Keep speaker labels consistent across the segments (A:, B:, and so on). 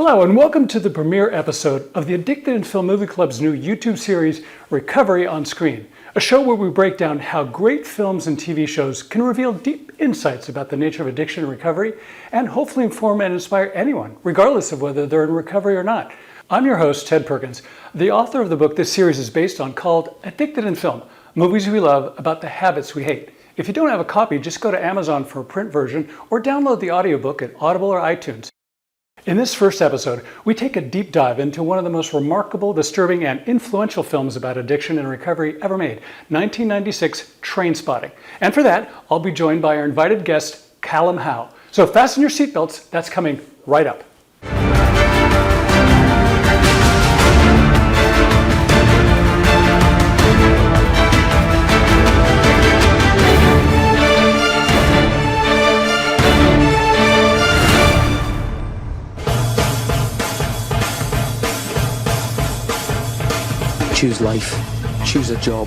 A: Hello and welcome to the premiere episode of the Addicted in Film Movie Club's new YouTube series, Recovery on Screen, a show where we break down how great films and TV shows can reveal deep insights about the nature of addiction and recovery, and hopefully inform and inspire anyone, regardless of whether they're in recovery or not. I'm your host, Ted Perkins, the author of the book this series is based on, called Addicted in Film, Movies We Love About the Habits We Hate. If you don't have a copy, just go to Amazon for a print version or download the audiobook at Audible or iTunes. In this first episode, we take a deep dive into one of the most remarkable, disturbing, and influential films about addiction and recovery ever made, 1996 Trainspotting. And for that, I'll be joined by our invited guest, Callum Howe. So fasten your seatbelts, that's coming right up.
B: Choose life, choose a job,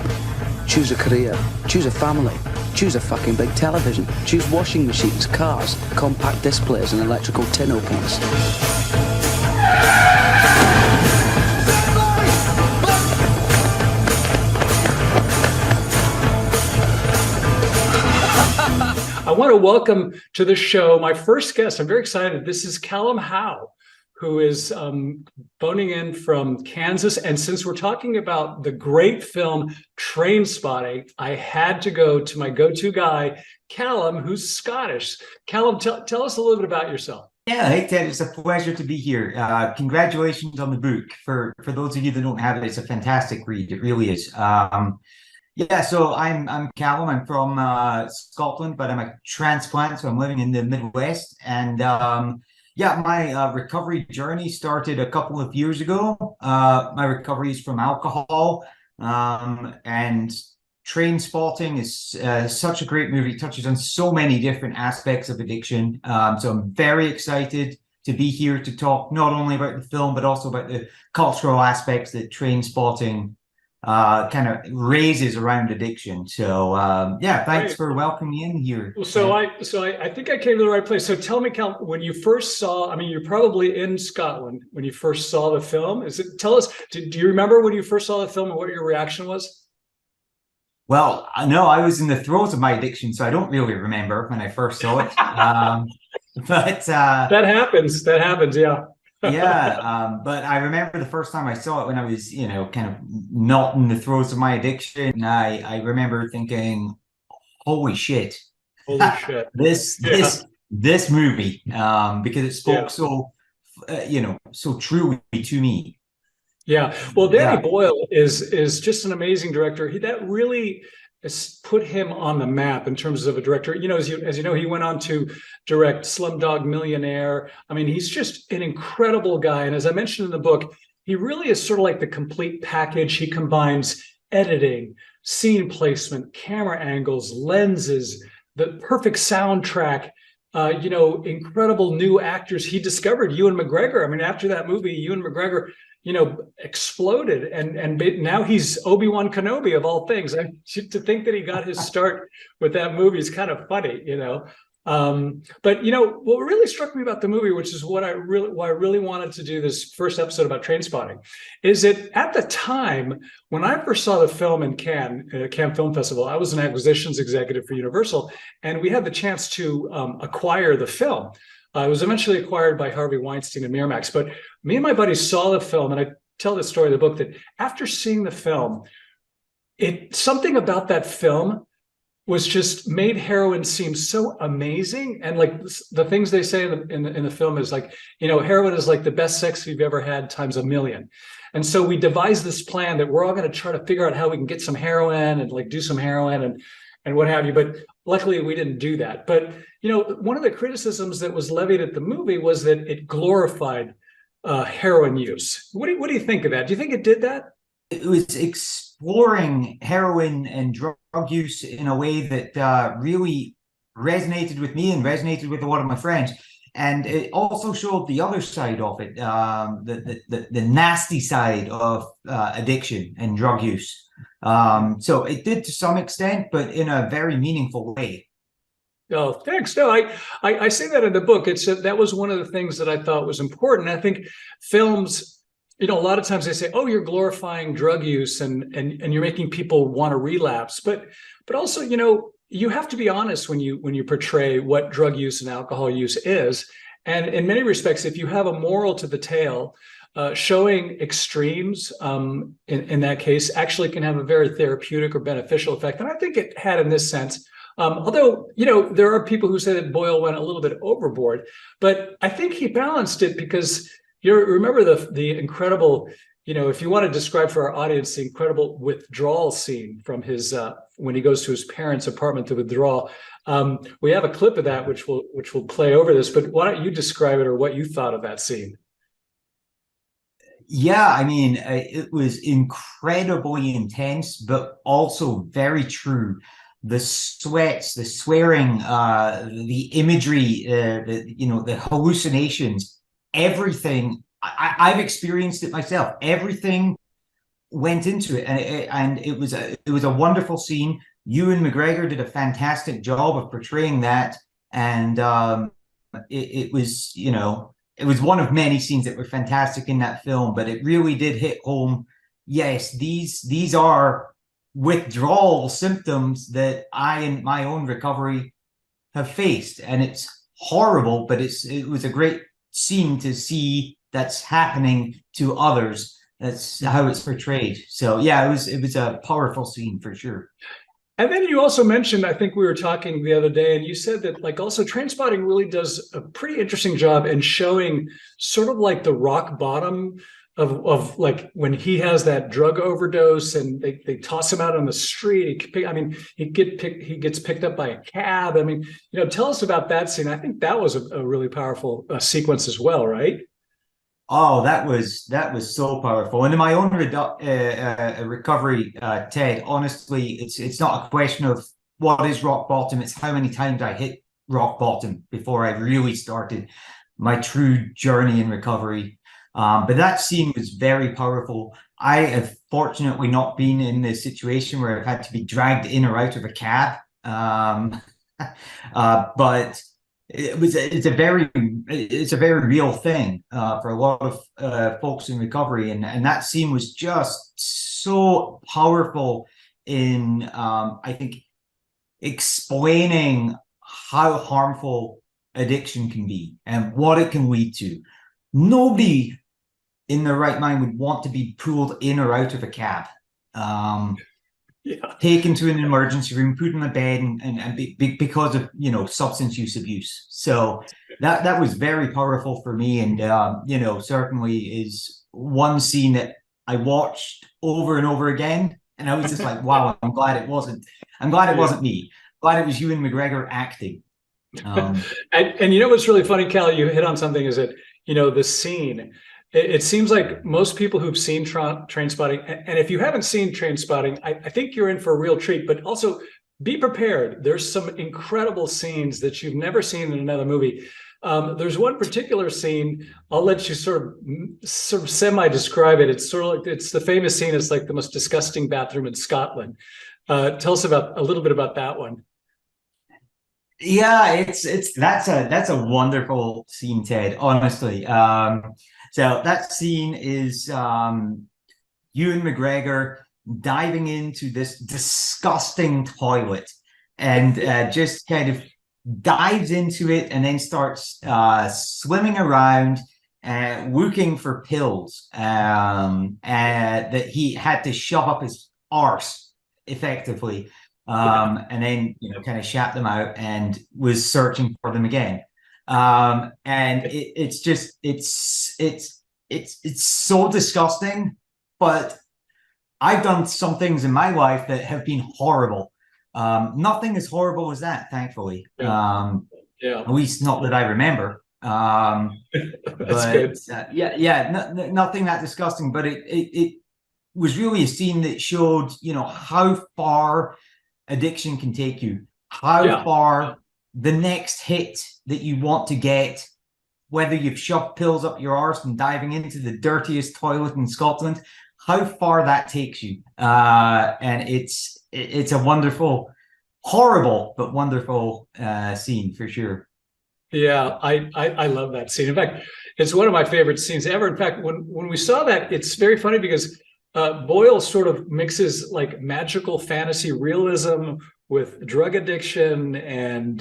B: choose a career, choose a family, choose a fucking big television, choose washing machines, cars, compact displays and electrical tin openers.
A: I want to welcome to the show my first guest. I'm very excited. This is Callum Howe, who is phoning in from Kansas. And since we're talking about the great film Trainspotting, I had to go to my go-to guy, Callum, who's Scottish. Callum, tell us a little bit about yourself.
C: Yeah, hey Ted, it's a pleasure to be here. Congratulations on the book. For those of you that don't have it, it's a fantastic read. It really is. Yeah, so I'm Callum. I'm from Scotland, but I'm a transplant, so I'm living in the Midwest. And yeah, my recovery journey started a couple of years ago. My recovery is from alcohol, and Trainspotting is such a great movie. It touches on so many different aspects of addiction. So I'm very excited to be here to talk not only about the film, but also about the cultural aspects that Trainspotting kind of raises around addiction. So yeah, thanks for welcoming me in here.
A: So I think I came to the right place. So tell me, Cal, when you first saw, I mean, you're probably in Scotland when you first saw the film. Tell us, do you remember when you first saw the film and what your reaction was?
C: Well, no, I was in the throes of my addiction, so I don't really remember when I first saw it. But
A: that happens, yeah.
C: Yeah, but I remember the first time I saw it when I was, kind of not in the throes of my addiction. I remember thinking, "Holy shit!
A: Holy shit!
C: this movie," because it spoke so, so truly to me.
A: Yeah, well, Danny Boyle is just an amazing director. That really has put him on the map in terms of a director. You know, as you know, he went on to direct Slumdog Millionaire. I mean, he's just an incredible guy. And as I mentioned in the book, he really is sort of like the complete package. He combines editing, scene placement, camera angles, lenses, the perfect soundtrack, incredible new actors. He discovered Ewan McGregor. I mean, after that movie, Ewan McGregor, exploded, and now he's Obi-Wan Kenobi of all things. To think that he got his start with that movie is kind of funny, But what really struck me about the movie, which is why I really wanted to do this first episode about Trainspotting, is that at the time when I first saw the film in Cannes, Cannes Film Festival, I was an acquisitions executive for Universal, and we had the chance to acquire the film. It was eventually acquired by Harvey Weinstein and Miramax. But me and my buddies saw the film, and I tell the story in the book that after seeing the film, something about that film was just made heroin seem so amazing. And like the things they say in the film is like, heroin is like the best sex we've ever had times a million. And so we devised this plan that we're all going to try to figure out how we can get some heroin and like do some heroin and what have you. But luckily we didn't do that. But, one of the criticisms that was levied at the movie was that it glorified heroin use. What do you think of that? Do you think it did that?
C: It was exploring heroin and drug use in a way that really resonated with me and resonated with a lot of my friends. And it also showed the other side of it, the nasty side of addiction and drug use. So it did to some extent, but in a very meaningful way.
A: Oh, thanks. No, I say that in the book. It's that was one of the things that I thought was important. I think films, a lot of times they say, "Oh, you're glorifying drug use and you're making people want to relapse," but also, you have to be honest when you portray what drug use and alcohol use is. And in many respects, if you have a moral to the tale, showing extremes in that case actually can have a very therapeutic or beneficial effect. And I think it had in this sense. Although, there are people who say that Boyle went a little bit overboard, but I think he balanced it because you remember the incredible, if you want to describe for our audience, the incredible withdrawal scene from his, when he goes to his parents' apartment to withdraw. We have a clip of that, which will play over this, but why don't you describe it or what you thought of that scene?
C: Yeah, I mean, it was incredibly intense, but also very true. The sweats, the swearing, the imagery, the hallucinations, everything. I've experienced it myself. Everything went into it, and it was a wonderful scene. Ewan McGregor did a fantastic job of portraying that, and it was, it was one of many scenes that were fantastic in that film. But it really did hit home. Yes, these are withdrawal symptoms that I, in my own recovery, have faced, and it's horrible. But it was a great scene to see that's happening to others. That's how it's portrayed. So yeah, it was a powerful scene for sure.
A: And then you also mentioned, I think we were talking the other day, and you said that like also Trainspotting really does a pretty interesting job in showing sort of like the rock bottom of like when he has that drug overdose and they toss him out on the street. He gets picked up by a cab. I mean, tell us about that scene. I think that was a really powerful sequence as well, right?
C: Oh, that was so powerful. And in my own recovery, Ted, honestly, it's not a question of what is rock bottom. It's how many times I hit rock bottom before I really started my true journey in recovery. But that scene was very powerful. I have fortunately not been in the situation where I've had to be dragged in or out of a cab. But it's a very real thing for a lot of folks in recovery, and that scene was just so powerful in I think explaining how harmful addiction can be and what it can lead to. Nobody in their right mind would want to be pulled in or out of a cab, taken to an emergency room, put in a bed, and because of substance use abuse. So that was very powerful for me, and certainly is one scene that I watched over and over again, and I was just like, wow, I'm glad it wasn't me. Glad it was Ewan McGregor acting.
A: And what's really funny, Cal, you hit on something, is that the scene, it seems like most people who've seen Trainspotting, and if you haven't seen Trainspotting, I think you're in for a real treat. But also be prepared. There's some incredible scenes that you've never seen in another movie. There's one particular scene, I'll let you sort of semi-describe it. It's sort of like, it's the famous scene. It's like the most disgusting bathroom in Scotland. Tell us a little bit about that one.
C: Yeah, that's a wonderful scene, Ted, honestly. So that scene is Ewan McGregor diving into this disgusting toilet and just kind of dives into it and then starts swimming around looking for pills that he had to shove up his arse effectively. And then kind of shat them out and was searching for them again. And it's so disgusting. But I've done some things in my life that have been horrible. Nothing as horrible as that, thankfully. At least not that I remember.
A: That's
C: good. Nothing that disgusting. But it was really a scene that showed how far addiction can take you, how far the next hit that you want to get, whether you've shoved pills up your arse and diving into the dirtiest toilet in Scotland, how far that takes you. And it's a wonderful horrible but wonderful scene for sure.
A: Yeah, I love that scene. In fact, it's one of my favorite scenes ever. In fact, when we saw that, it's very funny because Boyle sort of mixes like magical fantasy realism with drug addiction and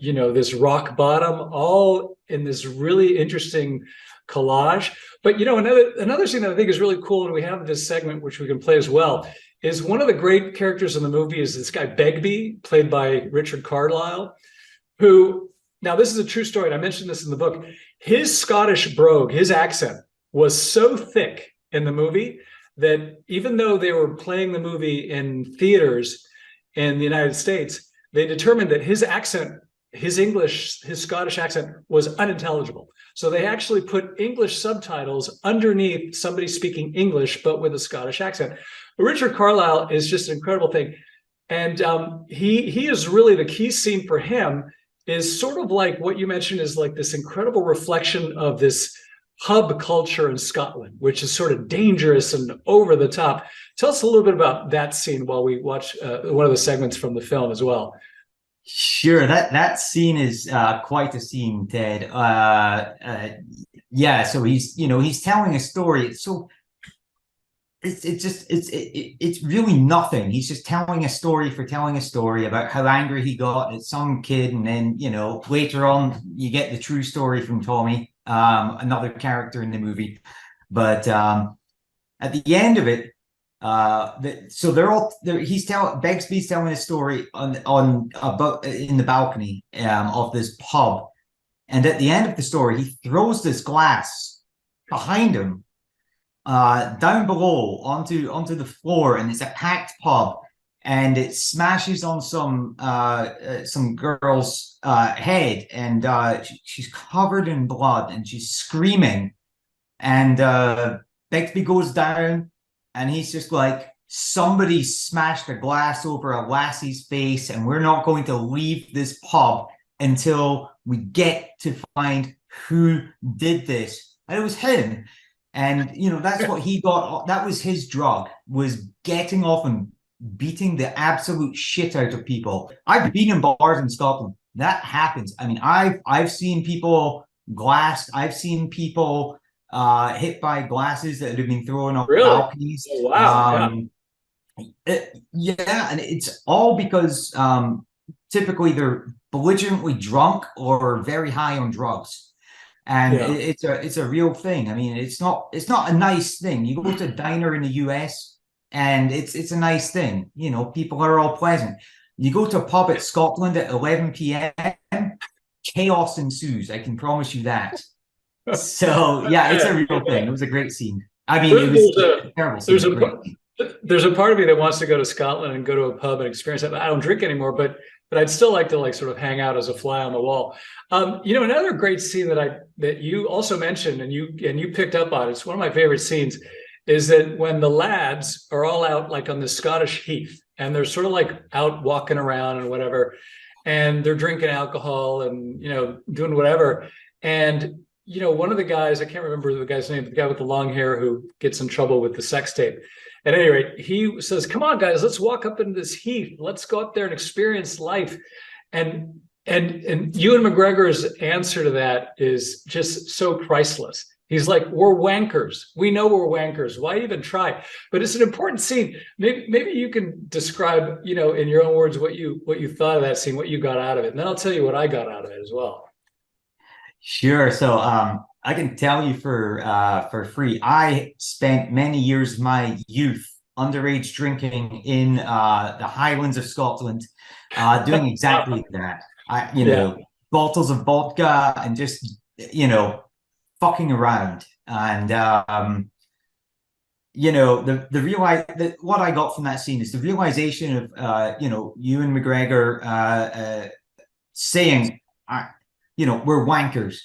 A: this rock bottom, all in this really interesting collage. But another scene that I think is really cool, and we have this segment which we can play as well, is one of the great characters in the movie is this guy Begbie, played by Richard Carlisle, who, now this is a true story, and I mentioned this in the book. His Scottish brogue, his accent, was so thick in the movie that even though they were playing the movie in theaters in the United States, they determined that his accent, his Scottish accent, was unintelligible. So they actually put English subtitles underneath somebody speaking English, but with a Scottish accent. But Richard Carlisle is just an incredible thing. And he is really, the key scene for him is sort of like what you mentioned, is like this incredible reflection of this hub culture in Scotland, which is sort of dangerous and over the top. Tell us a little bit about that scene while we watch one of the segments from the film as well.
C: Sure, that scene is quite a scene, Ted. Yeah, so he's telling a story. It's really nothing. He's just telling a story for telling a story about how angry he got at some kid, and then later on you get the true story from Tommy, another character in the movie. But at the end of it, so they're all there. Begsby's telling a story about in the balcony of this pub, and at the end of the story, he throws this glass behind him down below onto the floor, and it's a packed pub, and it smashes on some girl's head, and she's covered in blood and she's screaming, and Begsby goes down, and he's just like, somebody smashed a glass over a lassie's face, and we're not going to leave this pub until we get to find who did this. And it was him. And that's what he got. That was his drug, was getting off and beating the absolute shit out of people. I've been in bars in Scotland. That happens. I mean, I've seen people glassed. I've seen people hit by glasses that have been thrown off balconies.
A: Oh, wow.
C: Yeah, and it's all because typically they're belligerently drunk or very high on drugs. And it's a real thing. I mean, it's not a nice thing. You go to a diner in the US and it's a nice thing. People are all pleasant. You go to a pub at Scotland at 11 p.m., chaos ensues. I can promise you that. So yeah, it's a real thing. It was a great scene. I mean, it was a terrible scene.
A: There's a part of me that wants to go to Scotland and go to a pub and experience that. I don't drink anymore, but I'd still like to sort of hang out as a fly on the wall. Another great scene that you also mentioned and you picked up on, it's one of my favorite scenes, is that when the lads are all out on the Scottish heath, and they're sort of out walking around and whatever, and they're drinking alcohol and doing whatever, and one of the guys, I can't remember the guy's name, the guy with the long hair who gets in trouble with the sex tape. At any rate, he says, "Come on, guys, let's walk up into this heath. Let's go up there and experience life." And Ewan McGregor's answer to that is just so priceless. He's like, "We're wankers. We know we're wankers. Why even try?" But it's an important scene. Maybe you can describe, in your own words, what you thought of that scene, what you got out of it, and then I'll tell you what I got out of it as well.
C: Sure. So I can tell you for free, I spent many years of my youth underage drinking in the Highlands of Scotland, doing exactly that. Bottles of vodka and just fucking around. And what I got from that scene is the realization of Ewan McGregor saying, we're wankers.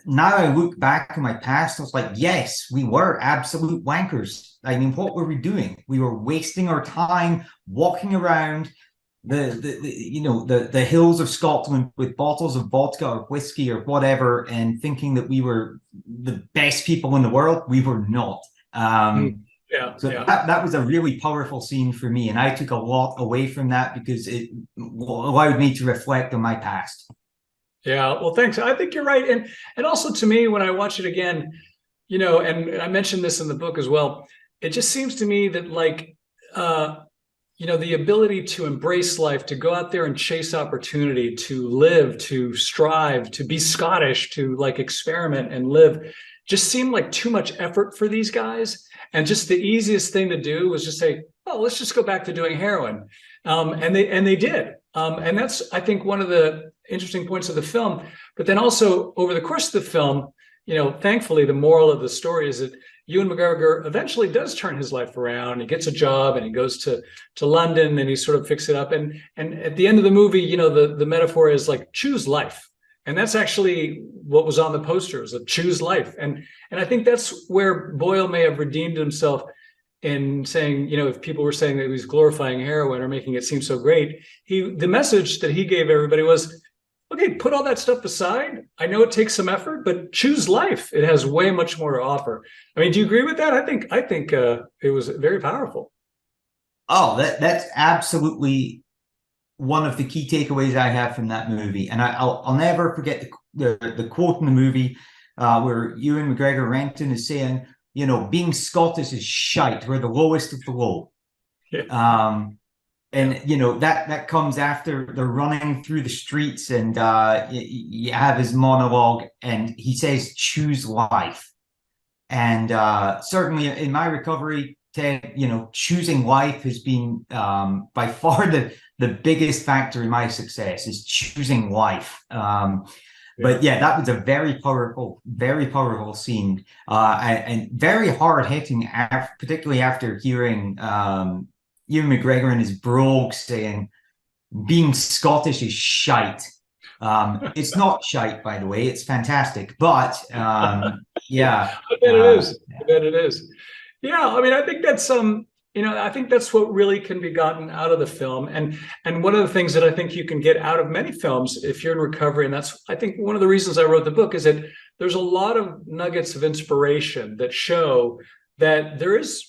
C: Now I look back in my past, I was like, yes, we were absolute wankers. I mean, what were we doing? We were wasting our time walking around the hills of Scotland with bottles of vodka or whiskey or whatever, and thinking that we were the best people in the world. We were not.
A: Yeah,
C: So
A: yeah.
C: that was a really powerful scene for me, and I took a lot away from that because it allowed me to reflect on my past.
A: Yeah, well, thanks. I think you're right. And also to me, when I watch it again, and I mentioned this in the book as well, it just seems to me that like the ability to embrace life, to go out there and chase opportunity, to live, to strive, to be Scottish, to like experiment and live, just seemed like too much effort for these guys. And just the easiest thing to do was just say, oh, let's just go back to doing heroin. And they did. And that's, I think, one of the interesting points of the film. But then also over the course of the film, thankfully, the moral of the story is that Ewan McGregor eventually does turn his life around. He gets a job and he goes to London and he sort of fixes it up. And at the end of the movie, the metaphor is like choose life. And that's actually what was on the poster, was a choose life. And I think that's where Boyle may have redeemed himself in saying, if people were saying that he was glorifying heroin or making it seem so great, the message that he gave everybody was, okay, put all that stuff aside. I know it takes some effort, but choose life. It has way much more to offer. I mean, do you agree with that? I think it was very powerful.
C: Oh, that's absolutely one of the key takeaways I have from that movie, and I'll never forget the quote in the movie where Ewan McGregor Renton is saying, being Scottish is shite. We're the lowest of the low.
A: Yeah.
C: And that comes after they're running through the streets, and you have his monologue, and he says, "Choose life." And certainly in my recovery, Ted, choosing life has been by far the biggest factor in my success, is choosing life. But yeah, that was a very powerful scene, and very hard hitting, particularly after hearing Ewan McGregor and his brogue saying, being Scottish is shite. It's not shite, by the way. It's fantastic. But yeah.
A: I bet it is. I bet it is. Yeah, I mean, I think that's I think that's what really can be gotten out of the film. And one of the things that I think you can get out of many films if you're in recovery, and that's, I think, one of the reasons I wrote the book, is that there's a lot of nuggets of inspiration that show that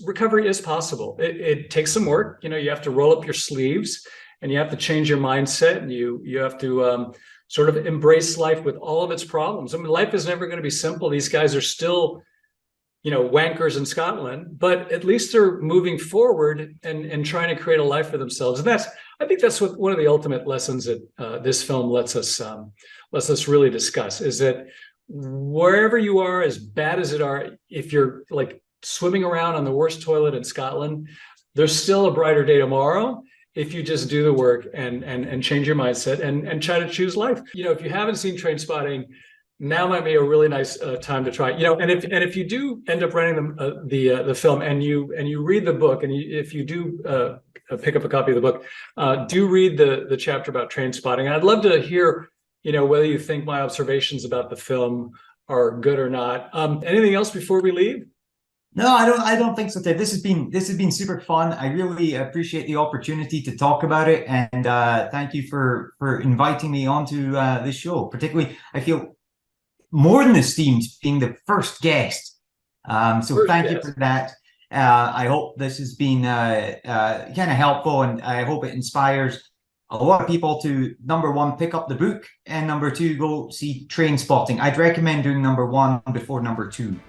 A: recovery is possible. It takes some work. You have to roll up your sleeves and you have to change your mindset, and you have to sort of embrace life with all of its problems. I mean, life is never going to be simple. These guys are still, wankers in Scotland, but at least they're moving forward and trying to create a life for themselves. And I think that's what one of the ultimate lessons that this film lets us really discuss, is that wherever you are, as bad as it are, if you're like swimming around on the worst toilet in Scotland, there's still a brighter day tomorrow if you just do the work and change your mindset and try to choose life. If you haven't seen Trainspotting, now might be a really nice time to try. And if you do end up renting the film and you read the book, and if you do pick up a copy of the book, do read the chapter about Trainspotting. I'd love to hear whether you think my observations about the film are good or not. Anything else before we leave?
C: No, I don't think so, Ted. This has been super fun. I really appreciate the opportunity to talk about it, and thank you for inviting me onto this show. Particularly, I feel more than esteemed being the first guest. So thank you for that. I hope this has been kind of helpful, and I hope it inspires a lot of people to, number one, pick up the book, and number two, go see Trainspotting. I'd recommend doing number one before number two.